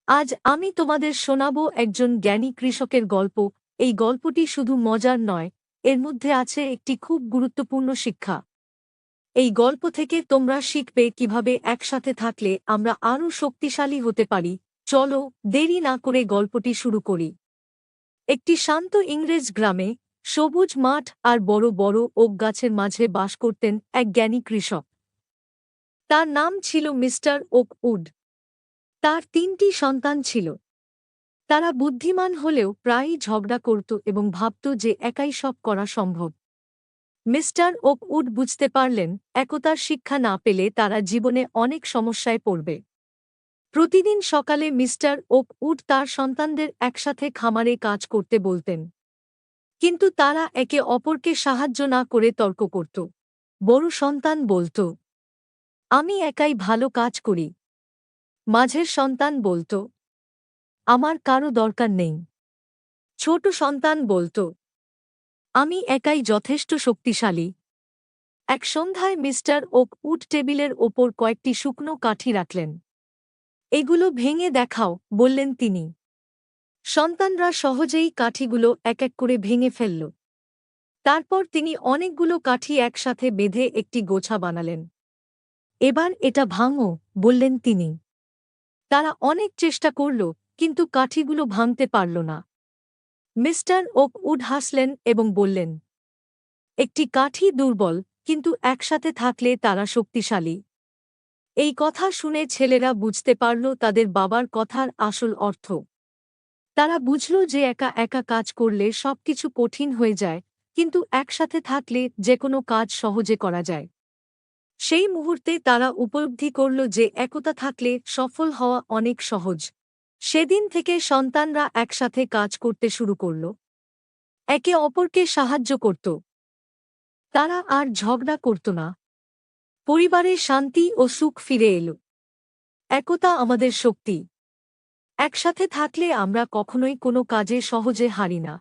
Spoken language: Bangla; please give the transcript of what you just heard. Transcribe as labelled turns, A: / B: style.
A: আজ আমি তোমাদের শোনাবো একজন জ্ঞানী কৃষকের গল্প। এই গল্পটি শুধু মজার নয়, এর মধ্যে আছে একটি খুব গুরুত্বপূর্ণ শিক্ষা। এই গল্প থেকে তোমরা শিখবে কিভাবে একসাথে থাকলে আমরা আরও শক্তিশালী হতে পারি। চলো, দেরি না করে গল্পটি শুরু করি। একটি শান্ত ইংরেজ গ্রামে, সবুজ মাঠ আর বড় বড় ওক গাছের মাঝে বাস করতেন এক জ্ঞানী কৃষক। তার নাম ছিল মিস্টার ওক উড। তার ৩টি সন্তান ছিল। তারা বুদ্ধিমান হলেও প্রায়ই ঝগড়া করত এবং ভাবত যে একাই সব করা সম্ভব। মিস্টার ওক উড বুঝতে পারলেন, একতার শিক্ষা না পেলে তারা জীবনে অনেক সমস্যায় পড়বে। প্রতিদিন সকালে মিস্টার ওক উড তার সন্তানদের একসাথে খামারে কাজ করতে বলতেন। কিন্তু তারা একে অপরকে সাহায্য না করে তর্ক করত। বড় সন্তান বলত, আমি একাই ভালো কাজ করি। মাঝের সন্তান বলত, আমার কারো দরকার নেই। ছোট সন্তান বলত, আমি একাই যথেষ্ট শক্তিশালী। এক সন্ধ্যায় মিস্টার ওক উড টেবিলের ওপর কয়েকটি শুকনো কাঠি রাখলেন। এগুলো ভেঙে দেখাও, বললেন তিনি। সন্তানরা সহজেই কাঠিগুলো এক এক করে ভেঙে ফেলল। তারপর তিনি অনেকগুলো কাঠি একসাথে বেঁধে একটি গোছা বানালেন। এবার এটা ভাঙো, বললেন তিনি। তারা অনেক চেষ্টা করল, কিন্তু কাঠিগুলো ভাঙতে পারল না। মিস্টার ওক উড হাসলেন এবং বললেন, একটি কাঠি দুর্বল, কিন্তু একসাথে থাকলে তারা শক্তিশালী। এই কথা শুনে ছেলেরা বুঝতে পারল তাদের বাবার কথার আসল অর্থ। তারা বুঝল যে একা একা কাজ করলে সবকিছু কঠিন হয়ে যায়, কিন্তু একসাথে থাকলে যেকোনো কাজ সহজে করা যায়। সেই মুহূর্তে তারা উপলব্ধি করল যে একতা থাকলে সফল হওয়া অনেক সহজ। সেদিন থেকে সন্তানরা একসাথে কাজ করতে শুরু করল, একে অপরকে সাহায্য করত। তারা আর ঝগড়া করত না। পরিবারে শান্তি ও সুখ ফিরে এলো। একতা আমাদের শক্তি। একসাথে থাকলে আমরা কখনোই কোনো কাজে সহজে হারি না।